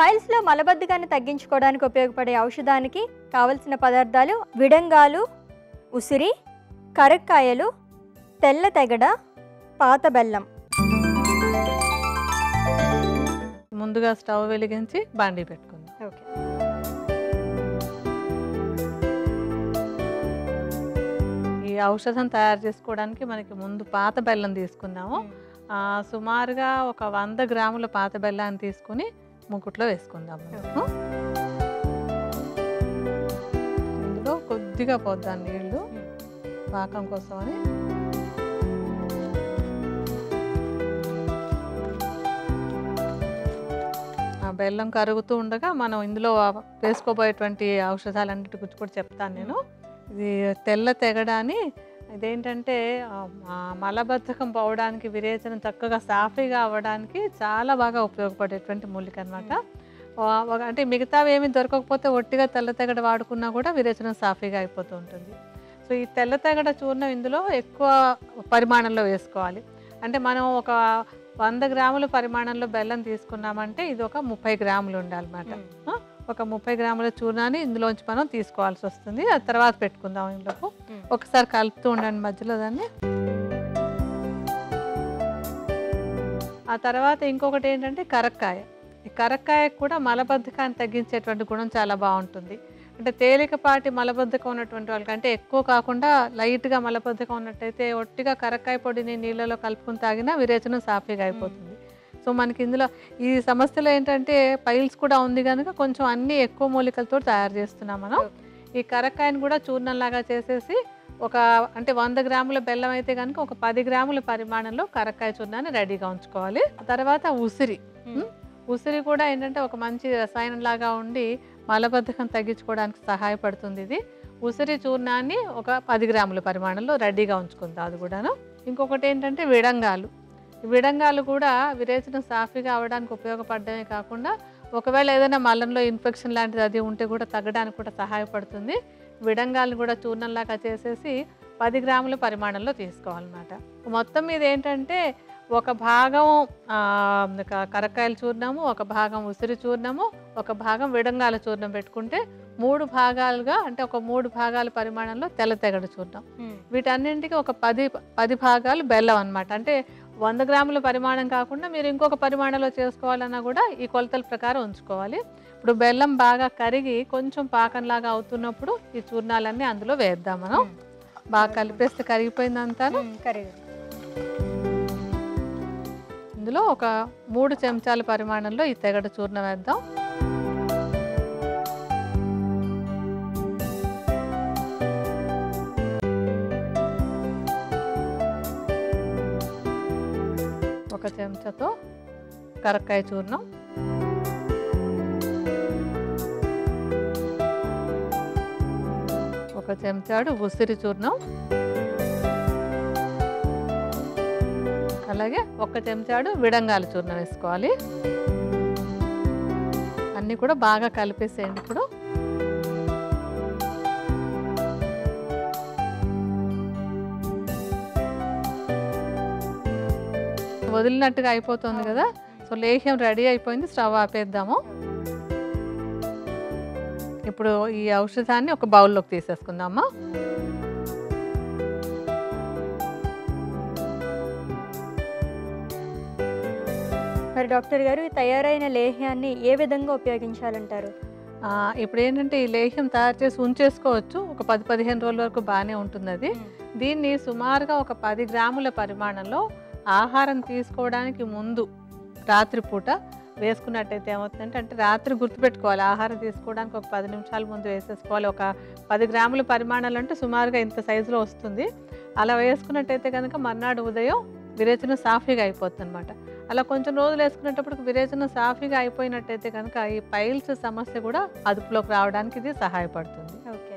పైల్స్లో మలబద్ధకాన్ని తగ్గించుకోవడానికి ఉపయోగపడే ఔషధానికి కావలసిన పదార్థాలు విడంగాలు, ఉసిరి, కరక్కాయలు, తెల్ల తెగడ, పాత బెల్లం. ముందుగా స్టవ్ వెలిగించి బాండీ పెట్టుకుందాం. ఓకే. ఈ ఔషధం తయారు చేసుకోవడానికి మనకి ముందు పాత బెల్లం తీసుకుందాము. సుమారుగా ఒక 100 గ్రాముల పాత బెల్లాన్ని తీసుకుని ముకుట్లో వేసుకుందాము. ఇందులో కొద్దిగా పోద్దాం నీళ్ళు పాకం కోసమని. ఆ బెల్లం కరుగుతూ ఉండగా మనం ఇందులో వేసుకోబోయేటువంటి ఔషధాలన్నిటి గురించి కూడా చెప్తాను నేను. ఇది తెల్ల తెగడ అని, ఇదేంటంటే మలబద్ధకం పోవడానికి, విరేచనం చక్కగా సాఫీగా అవ్వడానికి చాలా బాగా ఉపయోగపడేటువంటి మూలిక అనమాట. అంటే మిగతావి ఏమి దొరకకపోతే ఒట్టిగా తెల్ల తెగడ వాడుకున్నా కూడా విరేచనం సాఫీగా అయిపోతూ ఉంటుంది. సో ఈ తెల్ల తెగడ చూర్ణం ఇందులో ఎక్కువ పరిమాణంలో వేసుకోవాలి. అంటే మనం ఒక 100 గ్రాముల పరిమాణంలో బెల్లం తీసుకున్నామంటే ఇది ఒక 30 గ్రాములు ఉండాలన్నమాట. ఒక 30 గ్రాముల చూర్ణాన్ని ఇందులోంచి మనం తీసుకోవాల్సి వస్తుంది. అది తర్వాత పెట్టుకుందాం. ఇందులో ఒకసారి కలుపుతూ ఉండండి మధ్యలో దాన్ని. ఆ తర్వాత ఇంకొకటి ఏంటంటే కరక్కాయ. ఈ కరక్కాయకు కూడా మలబద్ధకాన్ని తగ్గించేటువంటి గుణం చాలా బాగుంటుంది. అంటే తేలికపాటి మలబద్ధకం ఉన్నటువంటి వాళ్ళకి, అంటే ఎక్కువ కాకుండా లైట్గా మలబద్ధకం ఉన్నట్టయితే ఒట్టిగా కరక్కాయ పొడిని నీళ్ళలో కలుపుకుని తాగినా విరేచనం సాఫీగా అయిపోతుంది. సో మనకి ఇందులో ఈ సమస్యలో ఏంటంటే పైల్స్ కూడా ఉంది కనుక కొంచెం అన్ని ఎక్కువ మూలికలతో తయారు చేస్తున్నాం మనం. ఈ కరక్కాయని కూడా చూర్ణంలాగా చేసేసి అంటే 100 గ్రాముల బెల్లం అయితే కనుక ఒక 10 గ్రాముల పరిమాణంలో కరక్కాయ చూర్ణాన్ని రెడీగా ఉంచుకోవాలి. తర్వాత ఉసిరి కూడా ఏంటంటే ఒక మంచి రసాయనం లాగా ఉండి మలబద్ధకం తగ్గించుకోవడానికి సహాయపడుతుంది. ఇది ఉసిరి చూర్ణాన్ని ఒక 10 గ్రాముల పరిమాణంలో రెడీగా ఉంచుకుందాం. అది కూడాను. ఇంకొకటి ఏంటంటే విడంగాలు కూడా విరేచనం సాఫీగా అవ్వడానికి ఉపయోగపడమే కాకుండా ఒకవేళ ఏదైనా మలంలో ఇన్ఫెక్షన్ లాంటిది అది ఉంటే కూడా తగ్గడానికి కూడా సహాయపడుతుంది. విడంగాలను కూడా చూర్ణంలాగా చేసేసి 10 గ్రాముల పరిమాణంలో తీసుకోవాలన్నమాట. మొత్తం మీద ఏంటంటే ఒక భాగం కరక్కాయల చూర్ణము, ఒక భాగం ఉసిరి చూర్ణము, ఒక భాగం విడంగాల చూర్ణం పెట్టుకుంటే 3 భాగాలుగా, అంటే ఒక 3 భాగాల పరిమాణంలో తెల్ల తెగడ చూర్ణం. వీటన్నింటికి ఒక 10 భాగాలు బెల్లం అనమాట. అంటే 100 గ్రాముల పరిమాణం కాకుండా మీరు ఇంకొక పరిమాణంలో చేసుకోవాలన్నా కూడా ఈ కొలతల ప్రకారం ఉంచుకోవాలి. ఇప్పుడు బెల్లం బాగా కరిగి కొంచెం పాకంలాగా అవుతున్నప్పుడు ఈ చూర్ణాలన్నీ అందులో వేద్దాం. మనం బాగా కలిపేస్తే కరిగిపోయిందంతా. ఇందులో ఒక 3 చెంచాల పరిమాణంలో ఈ తెగడ చూర్ణం వేద్దాం. ఒక చెంచాతో కరక్కాయ చూర్ణం, ఒక చెంచాడు ఉసిరి చూర్ణం, అలాగే ఒక చెంచాడు విడంగాల చూర్ణం వేసుకోవాలి. అన్నీ కూడా బాగా కలిపేసేయండి. ఇప్పుడు వదిలినట్టుగా అయిపోతుంది కదా. సో లేహ్యం రెడీ అయిపోయింది. స్టవ్ ఆపేద్దాము. ఇప్పుడు ఈ ఔషధాన్ని ఒక బౌల్లోకి తీసేసుకుందామా. మరి డాక్టర్ గారు, ఈ తయారైన లేహ్యాన్ని ఏ విధంగా ఉపయోగించాలంటారు? ఇప్పుడు ఏంటంటే ఈ లేహ్యం తయారు చేసి ఉంచేసుకోవచ్చు. ఒక 10-15 రోజుల వరకు బాగానే ఉంటుంది అది. దీన్ని సుమారుగా ఒక 10 గ్రాముల పరిమాణంలో ఆహారం తీసుకోవడానికి ముందు రాత్రిపూట వేసుకున్నట్టయితే ఏమవుతుందంటే, అంటే రాత్రి గుర్తుపెట్టుకోవాలి, ఆహారం తీసుకోవడానికి ఒక 10 నిమిషాల ముందు వేసేసుకోవాలి. ఒక 10 గ్రాముల పరిమాణాలు అంటే సుమారుగా ఇంత సైజులో వస్తుంది. అలా వేసుకున్నట్టయితే కనుక మర్నాడు ఉదయం విరేచనం సాఫీగా అయిపోతుంది అనమాట. అలా కొంచెం రోజులు వేసుకునేటప్పటికి విరేచనం సాఫీగా అయిపోయినట్టయితే కనుక ఈ పైల్స్ సమస్య కూడా అదుపులోకి రావడానికి ఇది సహాయపడుతుంది. ఓకే.